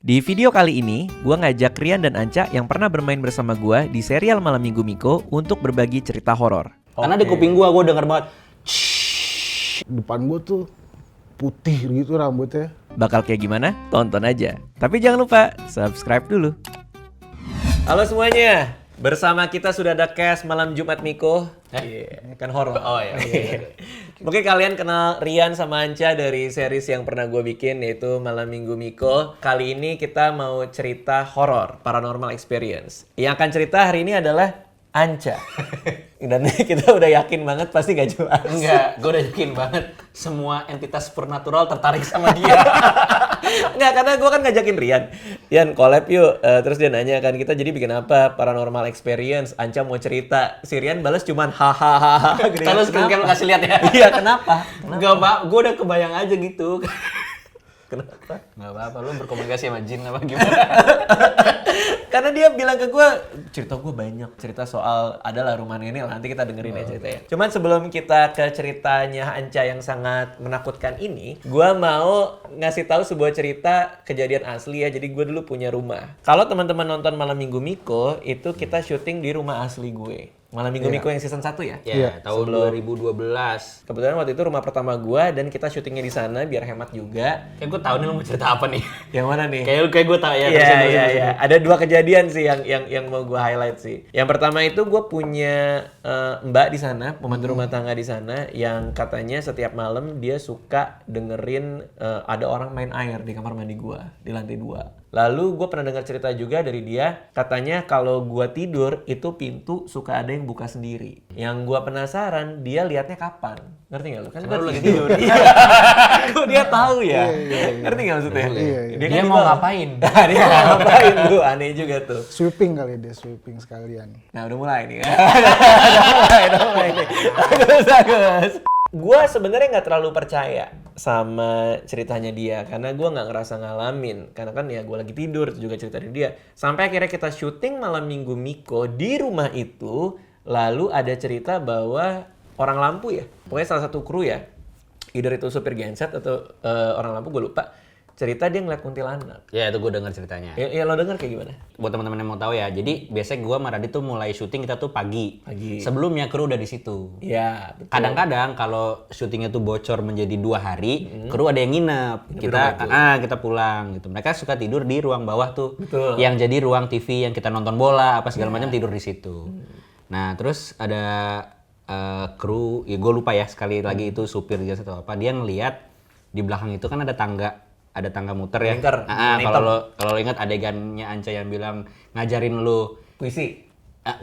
Di video kali ini, gue ngajak Rian dan Anca yang pernah bermain bersama gue di serial Malam Minggu Miko untuk berbagi cerita horor. Karena di kuping gue denger banget. Depan gue tuh putih gitu rambutnya. Bakal kayak gimana? Tonton aja. Tapi jangan lupa subscribe dulu. Halo semuanya, bersama kita sudah ada cast Malam Jumat Miko. Kan horor. Oh iya. Mungkin kalian kenal Rian sama Anca dari series yang pernah gue bikin, yaitu Malam Minggu Miko. Kali ini kita mau cerita horor, paranormal experience. Yang akan cerita hari ini adalah Anca. Dan kita udah yakin banget pasti gak jelas. Enggak, gue udah yakin banget semua entitas supernatural tertarik sama dia. Enggak, karena gue kan ngajakin Rian. Rian, collab yuk. Terus dia nanya kan, kita jadi bikin apa? Paranormal experience. Anca mau cerita. Si Rian balas cuman hahaha. Kalau screencam lu kasih lihat ya. Iya, kenapa? Enggak, Pak. Gue udah kebayang aja gitu. Kenapa? Enggak apa-apa, lu berkomunikasi sama jin apa gimana? Karena dia bilang ke gue, cerita gue banyak. Cerita soal adalah rumah nenek lah. Nanti kita dengerin ya ceritanya. Cuman sebelum kita ke ceritanya Anca yang sangat menakutkan ini, gue mau ngasih tahu sebuah cerita kejadian asli ya. Jadi gue dulu punya rumah. Kalau teman-teman nonton Malam Minggu Miko, itu kita syuting di rumah asli gue. Malam Minggu Miko yang season 1 ya? Ya, tahun 2012. Kebetulan waktu itu rumah pertama gue dan kita syutingnya di sana biar hemat juga. Kayak gue tahu nih lu mau cerita apa nih. Yang mana nih? Kayak gue tahu ya. Iya. Ada dua kejadian sih yang mau gue highlight sih. Yang pertama itu gue punya mbak di sana, pembantu rumah tangga di sana, yang katanya setiap malam dia suka dengerin ada orang main air di kamar mandi gue di lantai 2. Lalu gue pernah dengar cerita juga dari dia, katanya kalau gue tidur itu pintu suka ada yang buka sendiri. Yang gue penasaran dia liatnya kapan? Ngerti nggak lo? Kan gue lagi tidur. Kok dia tahu ya? Ngerti nggak maksudnya? Iya. Dia mau ngapain? Dia mau ngapain tuh? Aneh juga tuh. Sweeping kali dia, sweeping sekalian. Nah udah mulai nih. udah mulai nih. Bagus. Gue sebenarnya nggak terlalu percaya sama ceritanya dia karena gue nggak ngerasa ngalamin, karena kan ya gue lagi tidur juga cerita dari dia. Sampai akhirnya kita syuting Malam Minggu Miko di rumah itu, lalu ada cerita bahwa orang lampu ya, pokoknya salah satu kru ya, either itu supir genset atau orang lampu, gue lupa, cerita dia ngeliat kuntilanak. Ya, itu gue dengar ceritanya. Ya lo denger kayak gimana? Buat teman-teman yang mau tahu ya, jadi biasanya gue sama Radit tuh mulai syuting kita tuh pagi. Sebelumnya kru udah di situ. Iya, betul. Kadang-kadang kalau syutingnya tuh bocor menjadi 2 hari, kru ada yang nginep. Kita pulang gitu. Mereka suka tidur di ruang bawah tuh. Betul. Yang jadi ruang TV yang kita nonton bola apa segala macam tidur di situ. Nah, terus ada kru, ya gue lupa ya sekali lagi itu supir jasa atau apa, dia ngelihat di belakang itu kan ada tangga muter ya. Kalau lo ingat adegannya Anca yang bilang ngajarin lu Puisi.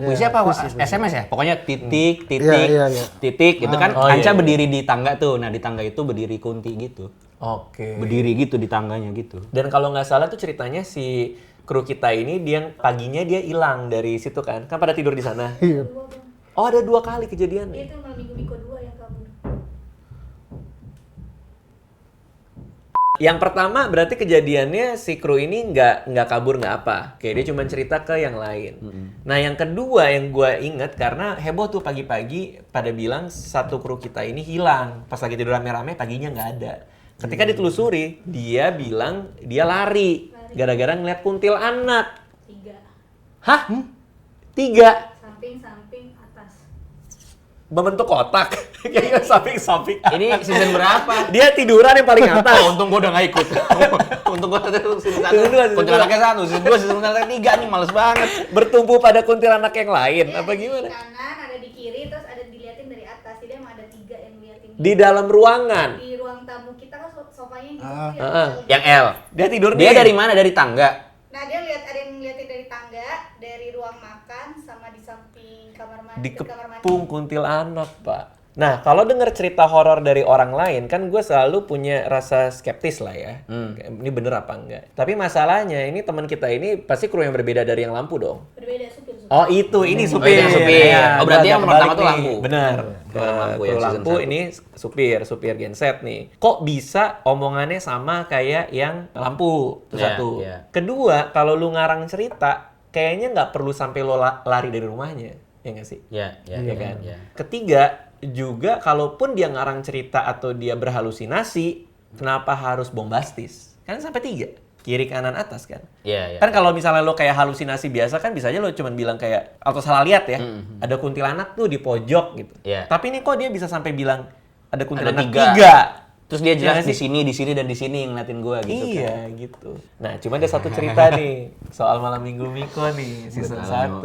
puisi apa? SMS ya? Pokoknya titik Iya. itu kan Anca berdiri di tangga tuh. Nah, di tangga itu berdiri kunti gitu. Oke. Berdiri gitu di tangganya gitu. Dan kalau nggak salah tuh ceritanya si kru kita ini dia paginya dia hilang dari situ kan pada tidur di sana. Iya. Oh ada 2 kali kejadiannya. Itu Malam Minggu Miko 2 yang kabur. Yang pertama berarti kejadiannya si kru ini nggak kabur nggak apa, kayak dia cuma cerita ke yang lain. Nah yang kedua yang gue inget karena heboh tuh pagi-pagi pada bilang satu kru kita ini hilang pas lagi tidur rame-rame, paginya nggak ada. Ketika ditelusuri dia bilang dia lari gara-gara ngeliat kuntilanak. 3. Hah? 3? Samping atas. Membentuk kotak. Kayak samping-samping. Ini season berapa? Dia tiduran yang paling atas. Untung gue udah gak ikut. Untung gue season 1. Season 2, Kuntilanaknya 1, season 2, season 3 nih males banget. Bertumpu pada kuntilanak yang lain. Apa Ada gimana? di kanan, ada di kiri, terus ada diliatin dari atas. Jadi emang ada 3 yang ngeliatin. Di dalam ruangan. Di ruang tamu kita kan sofanya gitu Yang L. Dia tidur Dia nih. dari mana? Dari tangga. Nah dia ada yang ngeliatin dari tangga, dari ruang makan, sama di samping kamar mandi. Dikepung kuntilanak, Pak. Nah, kalau dengar cerita horor dari orang lain, kan gue selalu punya rasa skeptis lah ya. Ini bener apa enggak? Tapi masalahnya, ini teman kita ini pasti kru yang berbeda dari yang lampu dong. Berbeda supir. Oh itu, ini supir. yang supir. Ya, Oh, berarti gua yang agak pertama kebalik tuh nih. lampu. Benar. Lampu Kru ya, season lampu 1. ini supir genset nih. Kok bisa omongannya sama kayak yang lampu? Itu satu. Iya. Kedua, kalau lu ngarang cerita, kayaknya nggak perlu sampai lo lari dari rumahnya. Ya nggak sih? Ya kan? ya. Ketiga, juga kalaupun dia ngarang cerita atau dia berhalusinasi, kenapa harus bombastis? Kan sampai 3. kiri kanan atas kan. Iya, iya. Kan kalau misalnya lo kayak halusinasi biasa kan bisa aja lo cuman bilang kayak atau salah lihat ya. Ada kuntilanak tuh di pojok gitu. Iya. Tapi ini kok dia bisa sampai bilang ada kuntilanak tiga. tiga. Terus dia jelas Iya di sini, dan di sini ngeliatin gua gitu kan. Iya gitu. Nah, cuma ada satu cerita nih soal malam minggu Miko nih season 1.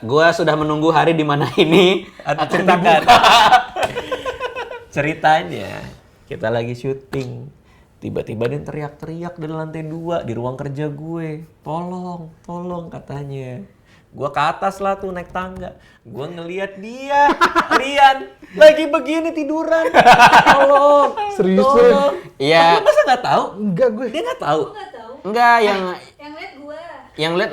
Gua sudah menunggu hari di mana ini Atau akan ceritakan. dibuka. Ceritanya kita lagi syuting. Tiba-tiba dia teriak-teriak dari lantai 2 di ruang kerja gue. Tolong katanya. Gua ke atas lah tuh naik tangga. Gua ngelihat dia, Rian, lagi begini tiduran. Tolong. Serius, tolong. Iya. Lu masa nggak tahu? Enggak gue. Dia nggak tahu. Gua nggak tahu. Enggak, yang Yang lihat gua. lihat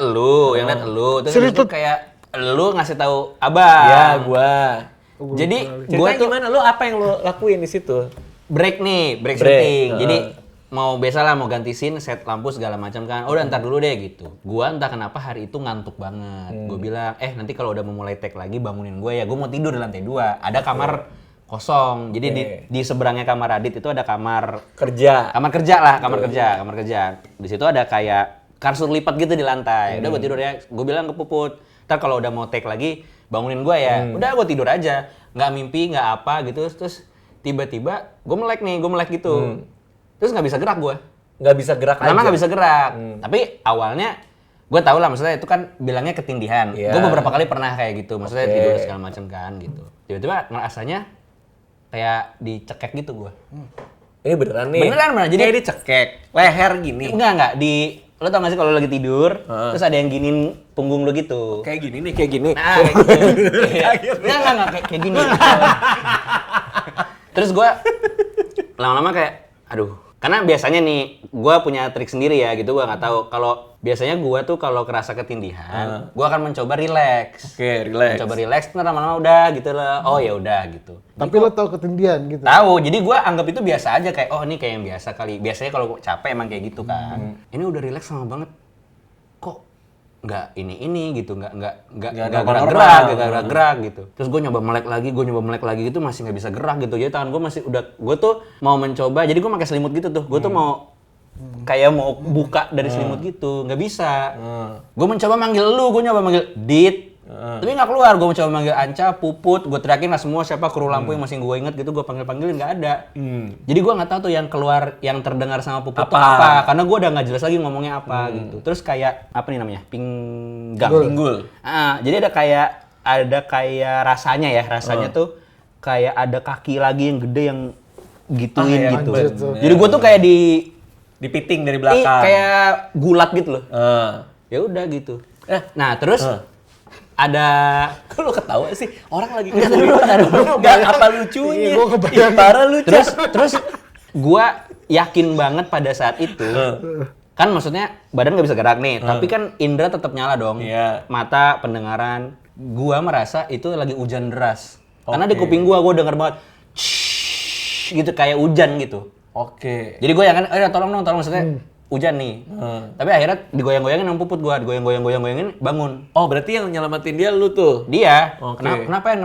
lu. Terus Serius itu tuh? kayak lu ngasih tahu Abang. Ya, gua. Jadi Ceritanya gua tuh gimana? Lu apa yang lu lakuin di situ? break Break, syuting. heeh. Jadi mau biasalah mau ganti scene, set lampu segala macam kan. Oh, udah ntar dulu deh gitu. Gua entah kenapa hari itu ngantuk banget. Gue bilang, nanti kalau udah mau mulai take lagi bangunin gue ya. Gue mau tidur di lantai 2. Ada kamar kosong. Jadi di seberangnya kamar Adit itu ada kamar Kerja. kamar kerja. Di situ ada kayak kasur lipat gitu di lantai. Udah gue tidur ya. Gue bilang ke Puput, ntar kalau udah mau take lagi bangunin gue ya. Udah gue tidur aja. Nggak mimpi, nggak apa gitu. Terus tiba-tiba gue melek gitu. Terus nggak bisa gerak gue. Nggak bisa gerak aja. Pertama nggak bisa gerak. Tapi awalnya gue tau lah, maksudnya itu kan bilangnya ketindihan. Iya. Gue beberapa kali pernah kayak gitu. Maksudnya Oke. tidur segala macam kan gitu. Tiba-tiba ngerasanya kayak dicekek gitu gue. Ini beneran nih. Beneran. Jadi Kayak dicekek leher gini. Enggak lo tau gak sih kalau lagi tidur, terus ada yang giniin punggung lo gitu. Kayak gini nih, kayak gini. Nah, kayak gitu. Enggak, kayak gini. Terus gue lama-lama kayak, aduh. Karena biasanya nih, gue punya trik sendiri ya gitu, gue nggak tahu. Kalau biasanya gue tuh kalau kerasa ketindihan, gue akan mencoba relax. Oke, relax. Mencoba relax, ntar lama-lama udah gitu lah. Oh ya udah gitu. Tapi lo tau ketindihan gitu. Tahu, jadi gue anggap itu biasa aja kayak oh ini kayak yang biasa kali. Biasanya kalau capek emang kayak gitu kan. Ini udah relax lama banget. Kok nggak ini gitu, nggak gerak gitu. Terus gue nyoba melek lagi gitu masih nggak bisa gerak gitu. Jadi tangan gue masih gue tuh mau mencoba. Jadi gue pakai selimut gitu tuh. Gue tuh mau kayak mau buka dari selimut gitu, nggak bisa. Gue mencoba manggil gue nyoba manggil Dit. Tapi nggak keluar, gue mencoba manggil Anca, Puput, gue teriakin lah semua siapa kru lampu yang masih gue inget gitu, gue panggilin nggak ada. Jadi gue nggak tahu tuh yang keluar, yang terdengar sama Puput tuh apa, karena gue udah nggak jelas lagi ngomongnya apa gitu. Terus kayak apa nih namanya, Pinggul. Jadi ada kayak rasanya tuh kayak ada kaki lagi yang gede yang gituin gitu. Jadi gue tuh kayak Dipiting dari belakang. kayak gulat gitu loh. Ya udah gitu. Nah terus ada Kok lu ketawa sih? Orang lagi nggak apa lucunya. Gue kebayang. Parah lucu. terus gua yakin banget pada saat itu kan maksudnya badan nggak bisa gerak nih, tapi kan indera tetap nyala dong. Iya. Mata, pendengaran. Gua merasa itu lagi hujan deras. Karena di kuping gua denger banget gitu kayak hujan gitu. Oke. Jadi gue yang kan, tolong maksudnya hujan nih. Tapi akhirnya digoyang-goyangin sama Puput gue, digoyang-goyangin bangun. Oh, berarti yang nyelamatin dia lu tuh? Dia, Oke. kenapa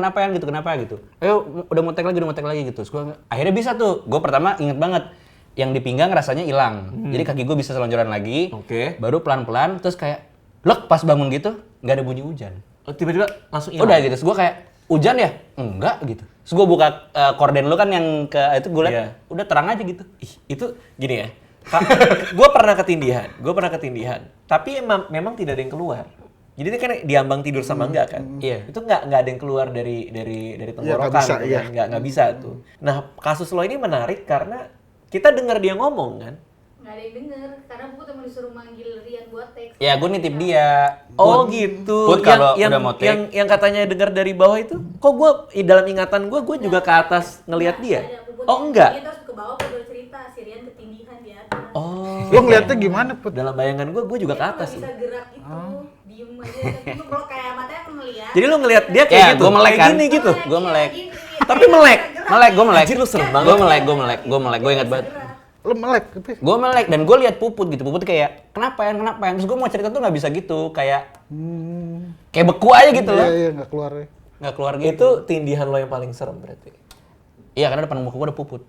gitu. Ayo udah mau take lagi gitu. Terus gue akhirnya bisa tuh. Gue pertama inget banget yang di pinggang rasanya hilang. Jadi kaki gue bisa selonjoran lagi. Oke. Baru pelan-pelan terus kayak lek pas bangun gitu nggak ada bunyi hujan. Oh, tiba-tiba langsung hilang. Udah gitu. Terus gue kayak hujan ya? Enggak gitu. Terus gue buka korden lu kan yang ke itu gue liat Iya. udah terang aja gitu. Ih, itu gini ya. Gue pernah ketindihan. Tapi memang tidak ada yang keluar. Jadi ini kan diambang tidur sama enggak kan? Iya. Itu enggak ada yang keluar dari tenggorokan nggak bisa, gitu iya. kan? Nggak bisa tuh. Nah, kasus lo ini menarik karena kita dengar dia ngomong kan. Nggak ada yang denger karena Puput emang disuruh manggil Rian buat teks. Ya gue nitip dia. Oh Put, gitu. Put kalau yang, udah mau take. yang katanya dengar dari bawah itu, kok gue dalam ingatan gue juga ke atas ngelihat dia. Ada Puput Oh yang enggak. tinggi, terus ke bawah Puput cerita si Rian ketindihan di atas. Oh. Lo ngeliatnya gimana, Put? Dalam bayangan gue juga ke Dia tuh atas. nggak bisa gerak gitu, diem aja. Tapi tuh kalau kayak matanya ngeliat. Jadi lu ngelihat dia kayak Ya, gitu, gue melek kayak kan. gini gitu. Gue melek. Tapi melek. Gue melek. Anjir, lu serem banget. Gue melek. Gue ingat banget. Lo melek tapi. Gue melek dan gue lihat Puput gitu. Puput kayak kenapa ya? Terus gue mau cerita tuh nggak bisa gitu. Kayak beku aja gitu loh. Iya, nggak keluar ya. Nggak keluar gitu. Itu tindihan lo yang paling serem berarti. Iya karena depan muka gue ada Puput.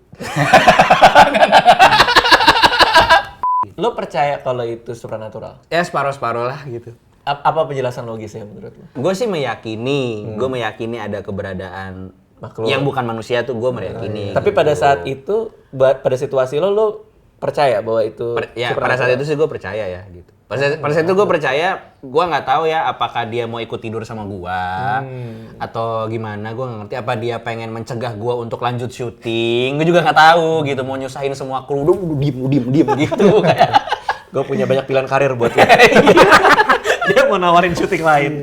Lo percaya kalau itu supernatural? Ya separuh-separuh lah gitu. Apa penjelasan logisnya menurut lo? Gue sih meyakini ada keberadaan Makhluk. yang bukan manusia tuh gue meyakini. Tapi pada saat itu, pada situasi lo percaya bahwa itu Ya pada saat itu sih gue percaya ya gitu. Pada saat itu gue percaya, gue nggak tahu ya apakah dia mau ikut tidur sama gue atau gimana, gue nggak ngerti apa dia pengen mencegah gue untuk lanjut syuting, gue juga nggak tahu gitu, mau nyusahin semua kru, udah diem gitu kayak. gue punya banyak pilihan karir buat lo. Dia mau nawarin syuting lain.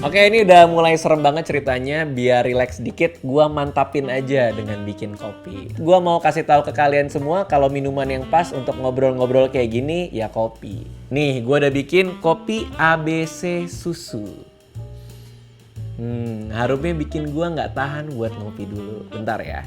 Oke, ini udah mulai serem banget ceritanya. Biar relax dikit, gua mantapin aja dengan bikin kopi. Gua mau kasih tahu ke kalian semua kalau minuman yang pas untuk ngobrol-ngobrol kayak gini ya kopi. Nih, gua udah bikin kopi ABC susu. Harumnya bikin gua nggak tahan buat ngopi dulu. Bentar ya.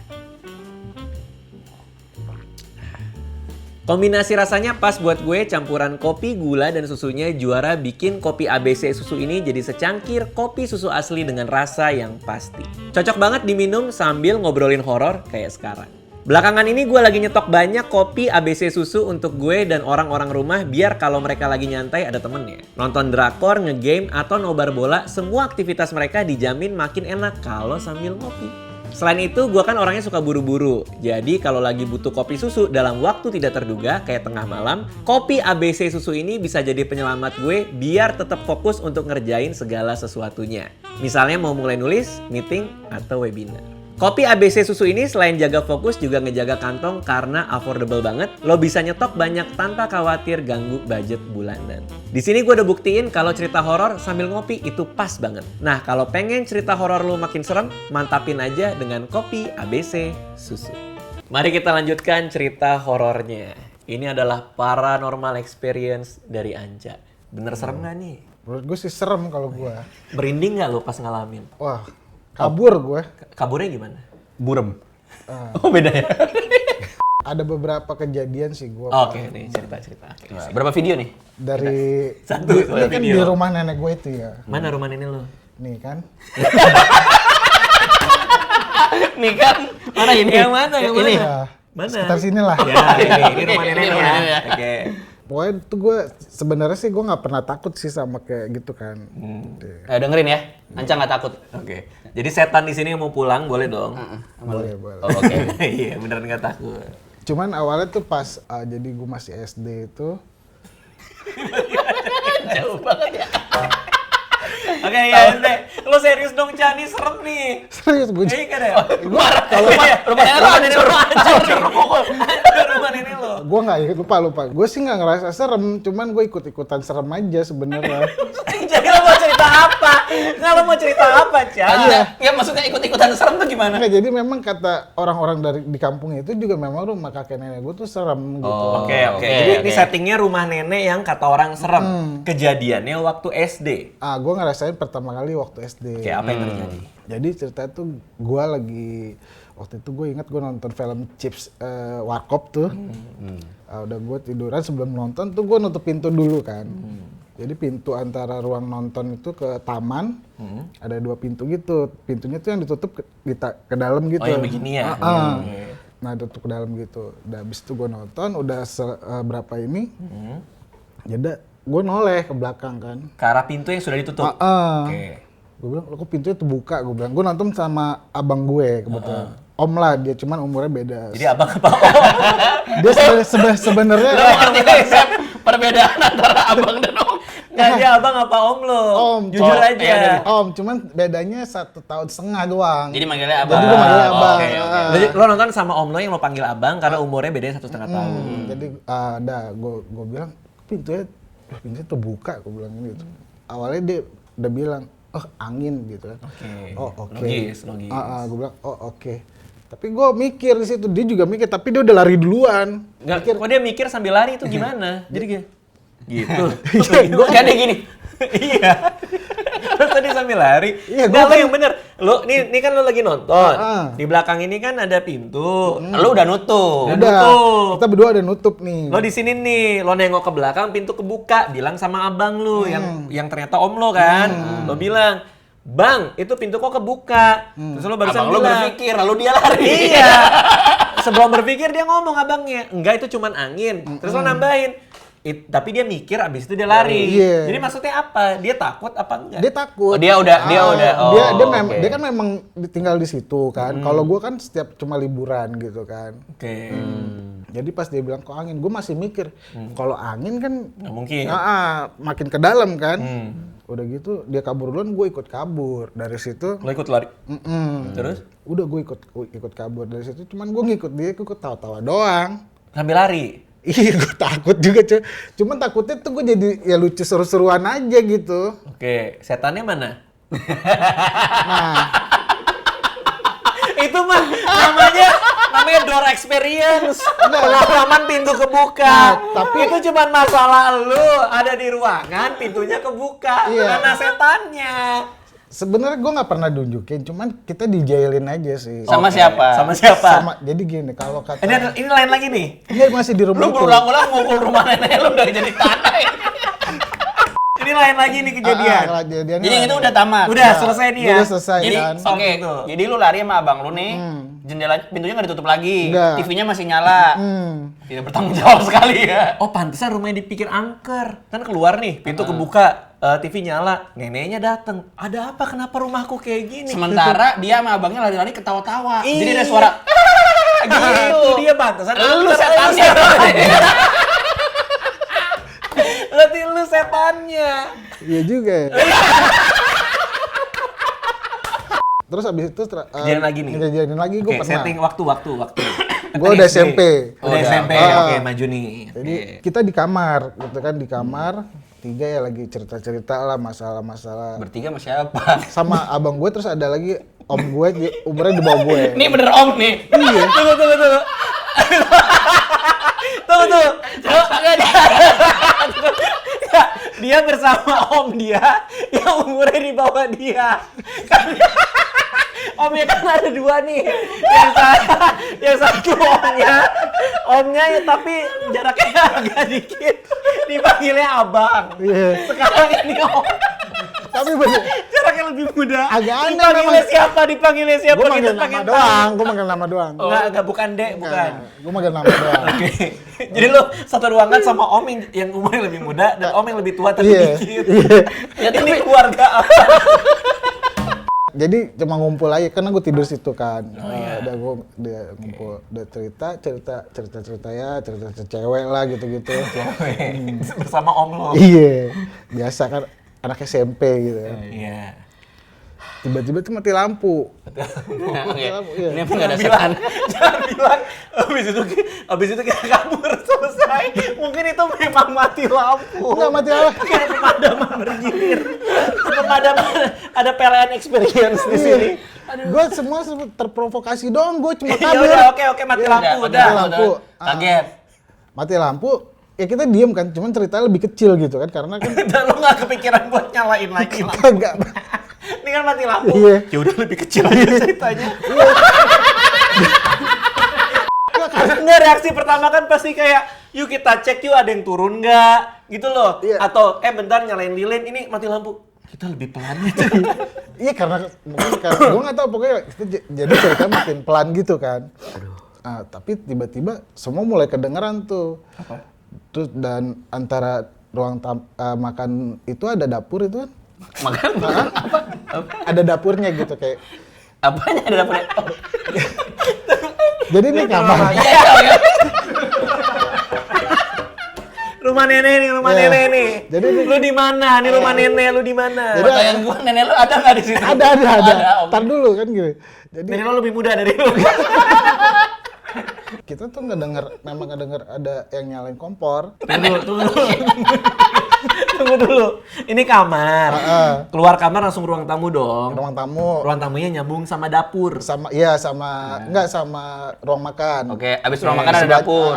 Kombinasi rasanya pas buat gue, campuran kopi, gula, dan susunya juara bikin kopi ABC susu ini jadi secangkir kopi susu asli dengan rasa yang pasti. Cocok banget diminum sambil ngobrolin horor kayak sekarang. Belakangan ini gue lagi nyetok banyak kopi ABC susu untuk gue dan orang-orang rumah biar kalau mereka lagi nyantai ada temennya. Nonton drakor, ngegame, atau nobar bola, semua aktivitas mereka dijamin makin enak kalau sambil ngopi. Selain itu, gue kan orangnya suka buru-buru. Jadi kalau lagi butuh kopi susu dalam waktu tidak terduga kayak tengah malam, kopi ABC susu ini bisa jadi penyelamat gue biar tetap fokus untuk ngerjain segala sesuatunya. Misalnya mau mulai nulis, meeting, atau webinar. Kopi ABC susu ini selain jaga fokus juga ngejaga kantong karena affordable banget. Lo bisa nyetok banyak tanpa khawatir ganggu budget bulanan. Di sini gue udah buktiin kalau cerita horor sambil ngopi itu pas banget. Nah, kalau pengen cerita horor lo makin serem, mantapin aja dengan kopi ABC susu. Mari kita lanjutkan cerita horornya. Ini adalah paranormal experience dari Anja. Bener serem gak nih? Menurut gue sih serem kalau gue. Merinding gak lo pas ngalamin? Wah, kabur gue. Kaburnya gimana? Burem. Oh beda ya? Ada beberapa kejadian sih gue. Oke, nih cerita-cerita. Oke. Berapa video nih? Dari Satu ini kan di video. rumah nenek gue itu ya. Mana rumah nenek lo? Nih kan. Nih kan, mana ini? Yang mana? Yang Ini. mana? Ya, Mana? sekitar sini lah. Ya, ini rumah nenek lo ya. Oke. Pokoknya tuh gue sebenarnya sih gue nggak pernah takut sih sama kayak gitu kan. Dengerin ya, Anca nggak takut. Oke. Jadi setan di sini yang mau pulang boleh dong? Boleh, boleh. Oh, oke. Iya, beneran nggak takut. Cuman awalnya tuh pas jadi gue masih SD itu. Jauh banget ya. Oke, ya udah. Lo serius dong, Cani, serem nih. Serius gue. Iya kan ya? Marah. Rumah nenek lo hancur. Rumah nenek lo. Gue nggak lupa. Gue sih nggak ngerasa serem, cuman gue ikut-ikutan serem aja sebenarnya. Jadi lo mau cerita apa? Nggak, lo mau cerita apa, Chan? Ya maksudnya ikut-ikutan serem tuh gimana? Nggak, jadi memang kata orang-orang di kampung itu juga memang rumah kakek nenek gue tuh serem gitu. Oke. Jadi ini settingnya rumah nenek yang kata orang serem. Kejadiannya waktu SD. Gue ngerasain pertama kali waktu SD. Oke, apa yang terjadi? Jadi cerita tuh gue lagi waktu itu gue ingat gue nonton film Chips Warkop tuh. Udah gue tiduran sebelum nonton tuh gue nutup pintu dulu kan. Jadi pintu antara ruang nonton itu ke taman ada 2 pintu gitu. Pintunya tuh yang ditutup ke dalam gitu. Oh, yang begini ya? Nah tutup ke dalam gitu. Udah habis itu gue nonton udah berapa ini. Jadi gue noleh ke belakang kan. Ke arah pintu yang sudah ditutup? Oke. Gue bilang, kok pintunya terbuka? Gue bilang, gue nonton sama abang gue kebetulan. Om lah dia, cuman umurnya beda. Jadi abang apa om? Dia sebenarnya Lo ngerti konsep perbedaan antara abang dan om? Nggak, dia abang apa om lo? Om. Jujur Oh, aja. Om, cuman bedanya 1,5 tahun doang. Jadi manggilnya abang. Jadi gue manggilnya abang. Oke. Jadi lo nonton sama om lo yang lo panggil abang karena umurnya bedanya 1,5 tahun. Jadi gue bilang pintunya terbuka, gue bilang gitu. Awalnya dia udah bilang, oh angin gitu kan. Oh oke. Logis. Gue bilang, oh oke. Tapi gue mikir di situ, dia juga mikir, tapi dia udah lari duluan. Nggak, kok dia mikir sambil lari itu gimana? Jadi gitu. Gue kan gini. Iya. Terus tadi sambil lari. Iya, Nggak, gua lo kan- yang bener. Lo, nih kan lo lagi nonton. Ah. Di belakang ini kan ada pintu. Lo udah nutup. Udah Udah, nutup. kita berdua udah nutup nih. Lo di sini nih, lo nengok ke belakang, pintu kebuka, bilang sama abang lo yang ternyata om lo kan. Lo bilang, "Bang, itu pintu kok kebuka." Terus lo barusan Abang lo bilang, berpikir, lalu dia lari. "Iya." Sebelum berpikir dia ngomong abangnya, "Enggak, itu cuman angin." Terus lo nambahin, Tapi dia mikir abis itu dia lari. Iya. Jadi maksudnya apa? Dia takut apa enggak? Dia takut. Oh, dia udah. Dia Oke. kan memang tinggal di situ kan. Kalau gue kan setiap cuma liburan gitu kan. Oke. Jadi pas dia bilang kok angin, gue masih mikir kalau angin kan Nggak mungkin. makin ke dalam kan. Udah gitu dia kabur duluan, gue ikut kabur dari situ. Lo ikut lari. Terus? Udah gue ikut kabur dari situ. Cuman gue ngikut dia, gue tawa-tawa doang. Sambil lari. Iya, gue takut juga cuy. Cuman takutnya tuh gue jadi ya lucu seru-seruan aja gitu. Oke, setannya mana? Nah, Itu mah namanya door experience. Pengalaman pintu kebuka. Nah, tapi- itu cuma masalah lu ada di ruangan, pintunya kebuka. Iya. Karena setannya. sebenarnya gue nggak pernah nunjukin, cuman kita dijailin aja sih. Sama siapa? Sama siapa? Jadi gini, kalau kata Ini lain lagi nih. ini masih di rumah Lu itu. berulang-ulang ngukul rumah nenek lu udah jadi tanah. Ini lain lagi nih kejadian. Kejadiannya Jadi itu udah tamat. Udah selesai nih ya. Udah selesai Jadi kan. oke, Gitu. jadi lu lari sama abang lu nih, jendela pintunya nggak ditutup lagi, Nggak. TV-nya masih nyala, tidak bertanggung jawab sekali ya. Oh pantesan rumahnya dipikir angker. Kan keluar nih, pintu kebuka, TV nyala, neneknya dateng. Ada apa? Kenapa rumahku kayak gini? Sementara dia sama abangnya lari-lari ketawa-tawa. Iya. Jadi ada suara gitu. Dia pantesan. Lu angker. setannya. Berarti lu setannya. Iya juga ya. Terus abis itu Kejadian lagi nih? Kejadian lagi gue Oke, pernah. setting waktu. Gue udah SMP. Udah SMP, Ah. oke maju nih. Jadi kita di kamar, gitu kan di kamar. Tiga ya lagi cerita-cerita lah masalah-masalah. Bertiga sama siapa? Sama abang gue, terus ada lagi om gue, umurnya di bawah gue. Ini bener om nih. Iya. Tunggu. Tunggu. Dia bersama om dia yang umurnya di bawah dia. Omnya kan ada dua nih. Yang satu omnya ya, tapi jaraknya agak dikit. Dipanggilnya abang. Iya. Sekarang ini om. Tapi bener, Jaraknya lebih muda. Agak aneh Dipanggilnya memang. siapa? Dipanggilnya siapa? gue Kita manggil nama pengen tahu. doang, gue manggil nama doang. Enggak, bukan Dek, bukan. Gue manggil nama doang. Oke. Jadi lo satu ruangan sama om yang umurnya lebih muda dan om yang lebih tua tapi Iya. dikit. Iya. Ya ini keluarga apa? Jadi cuma ngumpul aja karena gue tidur situ kan. iya. Udah gue ngumpul, udah cerita ya, cerita cewek lah gitu-gitu. Bersama om lo. Iya, biasa kan anak SMP gitu kan. Iya. Tiba-tiba tuh mati lampu. Oke. Iya. Ini apa nggak ada setan? Jangan bilang abis itu kita kabur selesai. Mungkin itu memang mati lampu. Enggak mati apa? Kayak pemadaman bergilir. Pemadaman ada PLN experience di sini. Gue semua terprovokasi doang, gue cuma Ya kabur. udah, oke mati lampu Udah, udah. mati lampu. Kaget. Mati lampu, ya kita diem kan, cuman ceritanya lebih kecil gitu kan, karena kan Dan lo nggak kepikiran buat nyalain lagi lampu. enggak. Ini kan mati lampu. Iya. Ya udah lebih kecil aja ceritanya. Nggak, reaksi pertama kan pasti kayak, yuk kita cek yuk ada yang turun nggak, gitu loh. Iya. Atau bentar nyalain lilin, ini mati lampu. Kita lebih pelan gitu. Iya karena mungkin gue nggak tahu, pokoknya kita jadi cerita makin pelan gitu kan. Nah, tapi tiba-tiba semua mulai kedengeran tuh. Apa? Terus dan antara ruang makan itu ada dapur itu kan. Makan Apa? Ada dapurnya gitu kayak. apanya ada dapurnya? Oh, Jadi ini kamar. iya. Rumah nenek nih, rumah Iya. nenek nih. Jadi ini- lu di mana? Nih rumah nenek, lu di mana? Jadi- Pertanyaan gua, nenek lu ada nggak di situ? Ada. Om. Ntar dulu kan gitu. Jadi Nenek lo lebih muda dari lu. kita tuh memang ngedenger ada yang nyalain kompor. Tunggu dulu. Ini kamar. Heeh. Keluar kamar langsung ruang tamu dong. Ruang tamu Ruang tamunya nyambung sama dapur. sama enggak sama ruang makan. Oke, abis ruang makan ada Sebelah- dapur.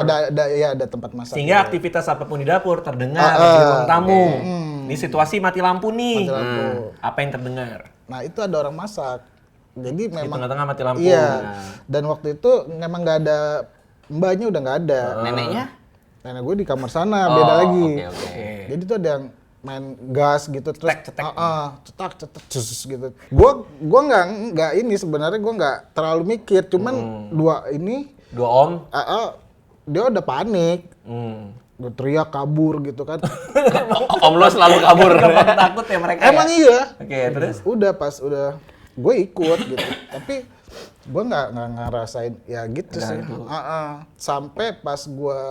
Ada tempat masak. Sehingga gitu. aktivitas apapun di dapur terdengar Ah, di ruang tamu. oke. Ini situasi mati lampu nih. Mati lampu. Apa yang terdengar? Nah, itu ada orang masak. Jadi Di memang tengah-tengah mati lampu. iya. Dan waktu itu memang nggak ada, mbaknya udah nggak ada. Neneknya? Nenek gue di kamar sana, Oh, beda lagi. oke. Jadi tuh ada yang main gas gitu terus Cetek. cetak cus gitu. Gua nggak ini sebenarnya gua nggak terlalu mikir, cuman dua ini Dua om. dia udah panik. gue teriak kabur gitu kan. Om lo selalu kabur. Gampang takut ya mereka. Emang ya? iya. Oke, terus? Udah gue ikut gitu. Tapi gue nggak ngerasain ya gitu sih. Sampai pas gue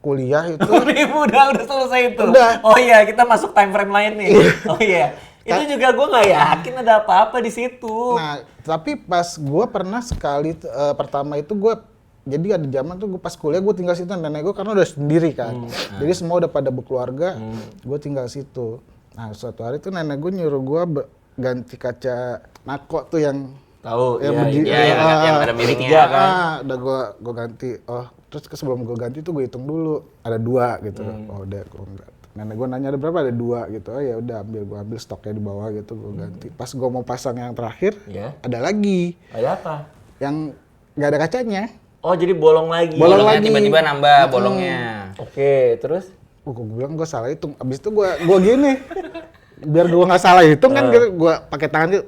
kuliah itu. udah selesai itu. Udah. Oh iya, kita masuk time frame lain nih. Oh iya. Itu juga gue nggak yakin ada apa-apa di situ. Nah, tapi pas gue pernah sekali pertama itu gue jadi ada zaman tuh gue pas kuliah gue tinggal situ nenek gue karena udah sendiri kan. Jadi semua udah pada berkeluarga, gue tinggal situ. Nah, suatu hari tuh nenek gue nyuruh gue ganti kaca nako tuh yang Tahu yang ya, berdiri- yang ada miliknya kan. udah gue ganti. Oh, terus sebelum gue ganti tuh gue hitung dulu ada 2 gitu. Oh, udah gue enggak. Nenek gue nanya ada berapa, ada 2 gitu. Oh ya udah gue ambil stoknya di bawah gitu, gue ganti. Pas gue mau pasang yang terakhir, Iya. ada lagi Ada apa? yang nggak ada kacanya. Oh, jadi bolong lagi. Bolong Bolongnya lagi. tiba-tiba nambah bolongnya. Oke, terus? Gue bilang gue salah hitung. Abis itu gue gini, biar gue nggak salah hitung kan, gue pakai tangan gitu,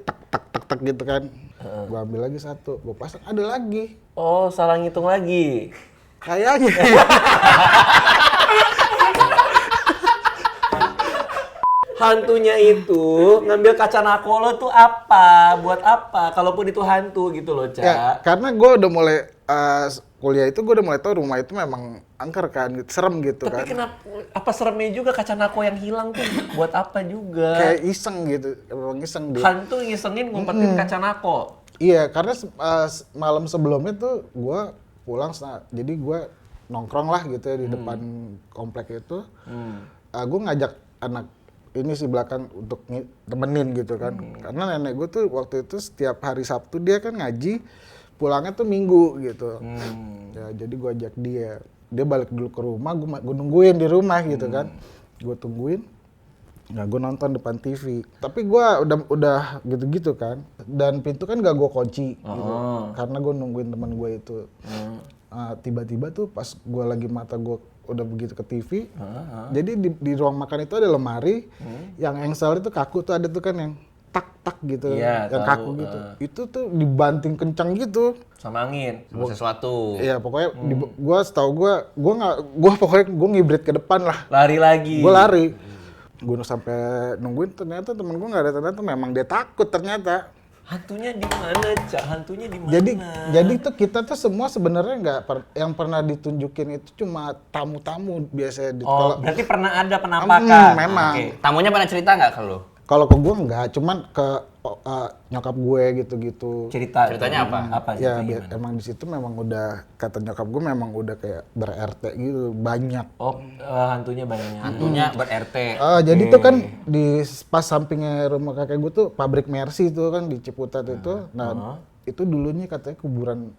tak gitu kan. Gue ambil lagi 1, gue pasang ada lagi. Oh, salah ngitung lagi. Kayaknya. Hantunya itu ngambil kaca nako lo tuh apa? Buat apa? Kalaupun itu hantu gitu loh, Ca. Ya, karena gue udah mulai kuliah itu gue udah mulai tahu rumah itu memang angker kan, serem gitu Tapi kan. kenapa apa seremnya juga kaca nako yang hilang tuh buat apa juga? Kayak iseng gitu, emang iseng dia. Hantu ngisengin ngumpetin kaca nako. Iya, karena malam sebelumnya tuh gue pulang, jadi gue nongkrong lah gitu ya di depan komplek itu. Gue ngajak anak ini sih belakang untuk temenin gitu kan. Karena nenek gue tuh waktu itu setiap hari Sabtu dia kan ngaji, pulangnya tuh Minggu gitu. Ya, jadi gue ajak dia. Dia balik dulu ke rumah, gue nungguin di rumah gitu kan. Gue tungguin. Nah, gue nonton depan TV. Tapi gue udah gitu-gitu kan. Dan pintu kan gak gue kunci gitu. Karena gue nungguin teman gue itu. Tiba-tiba tuh pas gue lagi mata gue udah begitu ke TV. Jadi di ruang makan itu ada lemari. Yang engsel itu kaku tuh ada tuh kan yang tak gitu. Iya, yang tahu, kaku gitu. Itu tuh dibanting kencang gitu. Sama angin. Sama sesuatu. Iya pokoknya gue setahu gue pokoknya gue ngibrit ke depan lah. Lari lagi. Gue lari. Gue sampai nungguin ternyata temen gue nggak ada, ternyata memang dia takut ternyata. Hantunya di mana, Cak? Hantunya di mana? Jadi tuh kita tuh semua sebenarnya nggak yang pernah ditunjukin itu cuma tamu-tamu biasanya. Oh, berarti pernah ada penampakan. Memang. Oke. Tamunya pernah cerita nggak ke lo? Kalau ke gue nggak, cuman ke nyokap gue gitu-gitu. Ceritanya apa? Apa Ya ceritanya gimana? emang di situ memang udah kata nyokap gue memang udah kayak ber-RT gitu banyak. Oh, hantunya banyak. Hantunya ber-RT. Jadi tuh kan di pas sampingnya rumah kakek gue tuh pabrik Mercy tuh kan di Ciputat itu. Nah, itu dulunya katanya kuburan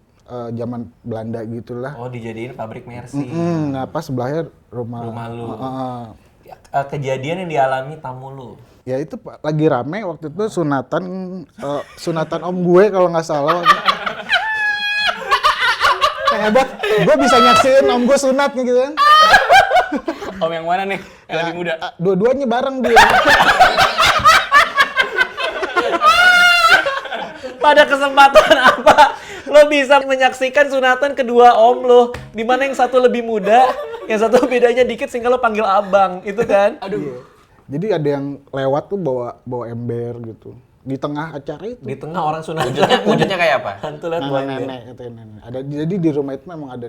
zaman Belanda gitulah. Oh, dijadiin pabrik Mercy. Nah, pas sebelahnya rumah lu. Kejadian yang dialami tamu lu. Ya itu lagi rame waktu itu sunatan om gue kalau nggak salah. Hebat, gue bisa nyaksiin om gue sunatnya gitu kan. Om yang mana nih? Yang lebih muda? Dua-duanya bareng dia. Pada kesempatan apa lo bisa menyaksikan sunatan kedua om lo, di mana yang satu lebih muda, yang satu bedanya dikit sehingga lo panggil abang, itu kan? Aduh. Jadi ada yang lewat tuh bawa ember gitu di tengah acara itu. Di tengah orang sunatan. Wujudnya kayak apa? Hantu liat bawa ember. Nenek-nenek katanya nenek. Ada jadi di rumah itu memang ada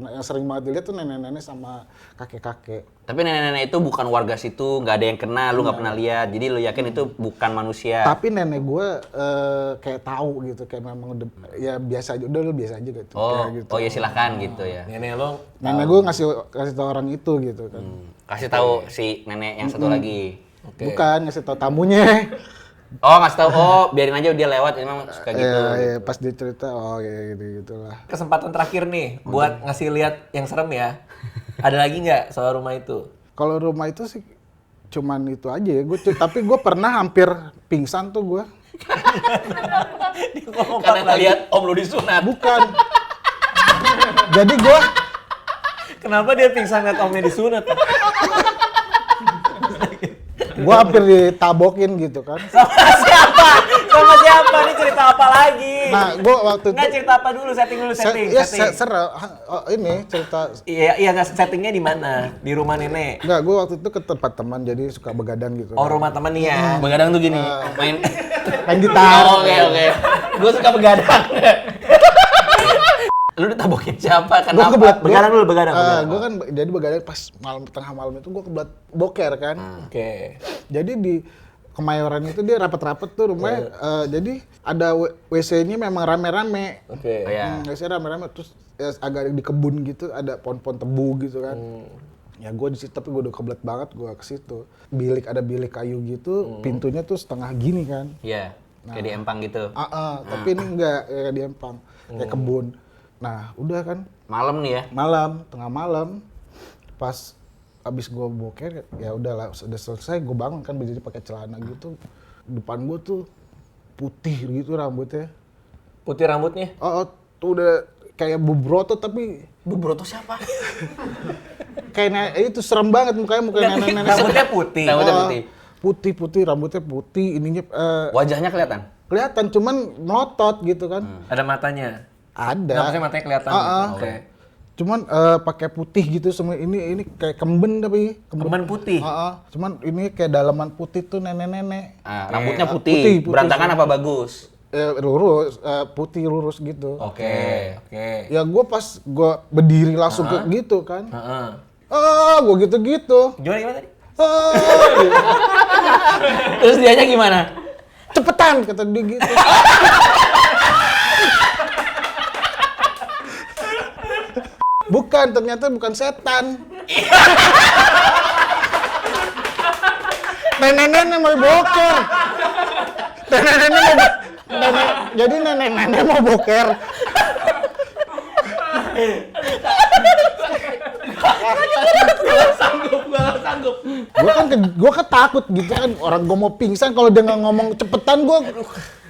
yang sering banget dilihat tuh nenek-nenek sama kakek-kakek. Tapi nenek-nenek itu bukan warga situ, nggak ada yang kenal, lu nggak pernah lihat. Jadi lu yakin itu bukan manusia. Tapi nenek gue kayak tahu gitu, kayak memang udah ya biasa aja, udah lu biasa aja gitu. Kayak gitu. Oh ya silahkan gitu ya. Nenek lo Nenek gue kasih tahu orang itu gitu kan. Kasih tahu si nenek yang satu lagi. Bukan ngasih tahu tamunya. Oh ngasih tahu, biarin aja dia lewat, emang suka gitu. Iya, pas dia cerita, oh kayak gitu-gitulah. kesempatan terakhir nih buat ngasih lihat yang serem ya. Ada lagi nggak soal rumah itu? Kalau rumah itu sih cuman itu aja ya. Tapi gue pernah hampir pingsan tuh gue. Karena ngeliat om lu disunat. Bukan. Jadi gue Kenapa dia pingsan ngeliat omnya disunat? hampir ditabokin gitu kan. Sama siapa? siapa? Sama siapa? Ini cerita apa lagi? Nah, gue waktu itu Nggak, cerita apa dulu? Setting dulu, setting. ya setting. ini cerita. Iya nggak, settingnya di mana? Di rumah nenek. Enggak, gue waktu itu ke tempat teman jadi suka begadang gitu. Oh, rumah teman nih ya. Begadang tuh gini, main. Main gitar. Oke. Gue suka begadang. Lu ditabokin siapa? Gue Kenapa? kebelat. Begadang dulu, begadang. Gue kan jadi begadang pas tengah malam itu gue kebelat boker kan. Oke. Jadi di Kemayoran itu dia rapat-rapat tuh rumahnya. Jadi ada WC-nya memang rame-rame. Oke. Oh, ya. WC rame-rame terus ya, agak di kebun gitu ada pohon-pohon tebu gitu kan. Ya gue di situ tapi gue udah kebelet banget gue ke situ. Ada bilik kayu gitu, pintunya tuh setengah gini kan. Iya, kayak di empang gitu. Tapi ini enggak kayak di empang, kayak kebun. Nah, udah kan Malam nih ya. tengah malam pas abis gue boker ya udahlah udah selesai gue bangun kan jadi pakai celana gitu depan gue tuh putih gitu rambutnya Putih rambutnya? tuh udah kayak Bubroto tapi Bubroto siapa? kayak itu serem banget mukanya nenek-nenek Rambutnya putih. Rambutnya putih. putih rambutnya putih ininya Wajahnya kelihatan. kelihatan cuman melotot gitu kan Ada matanya. ada Nggak, maksudnya matanya kelihatan. Oke. cuman pakai putih gitu semua ini kayak kemben tapi Kemben putih. Cuman ini kayak dalaman putih tuh nenek-nenek. Rambutnya putih. Putih, Berantakan apa bagus? Lurus, putih lurus gitu. Oke. Ya gue pas gue berdiri langsung ke gitu kan. Heeh. Gue gitu-gitu. Gimana tadi? Gitu. Terus dianya gimana? Cepetan kata dia gitu. Bukan, ternyata bukan setan. Nenek-nenek mau boker. Jadi nenek-nenek mau boker. Sanggup. Gue kan takut gitu kan, orang gue mau pingsan kalau dia nggak ngomong cepetan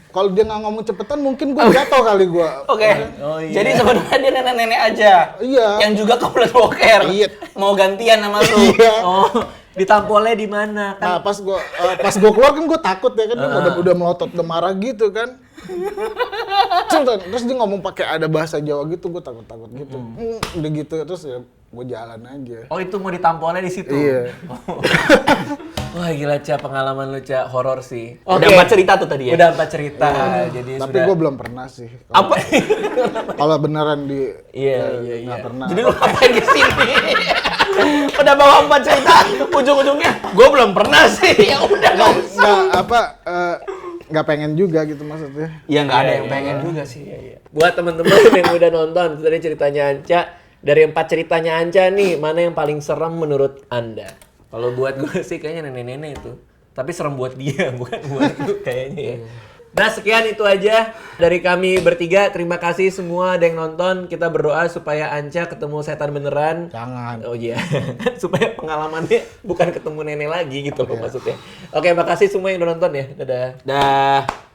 kalau dia nggak ngomong cepetan mungkin gue jatuh kali gue. Oke. Oh, iya. Jadi sebenarnya dia nenek-nenek aja. Iya. Yang juga kebelet boker. Iya. Mau gantian sama lu. Iya. Oh, ditampolnya di mana? Kan Nah pas gue keluar kan gue takut ya kan, dia udah melotot, udah marah gitu kan. Terus dia ngomong pakai ada bahasa Jawa gitu, gue takut gitu. Udah gitu terus ya gue jalan aja. Oh, itu mau ditampolnya di situ. Iya. Wah, gila Ca, pengalaman lu Ca, horor sih. Udah 4 cerita tuh tadi ya? Udah 4 cerita. Jadi Tapi sudah. gue belum pernah sih. Apa? Kalau beneran di Iya. nggak pernah. Jadi lu ngapain kesini? Udah bawa 4 cerita, ujung-ujungnya gue belum pernah sih. Ya udah nggak usah. Nggak pengen juga gitu maksudnya. Ya nggak ada Iya, yang iya. pengen juga. juga sih. Iya. Buat teman-teman yang udah nonton itu tadi ceritanya Anca, dari 4 ceritanya Anca nih, mana yang paling serem menurut Anda? Kalau buat gue sih kayaknya nenek-nenek itu. Tapi serem buat dia, bukan buat lu kayaknya ya. Nah, sekian itu aja dari kami bertiga. Terima kasih semua ada yang nonton. Kita berdoa supaya Anca ketemu setan beneran. Jangan. Oh iya. Supaya pengalamannya bukan ketemu nenek lagi gitu loh maksudnya. Oke, makasih semua yang udah nonton ya. Dadah. Dah.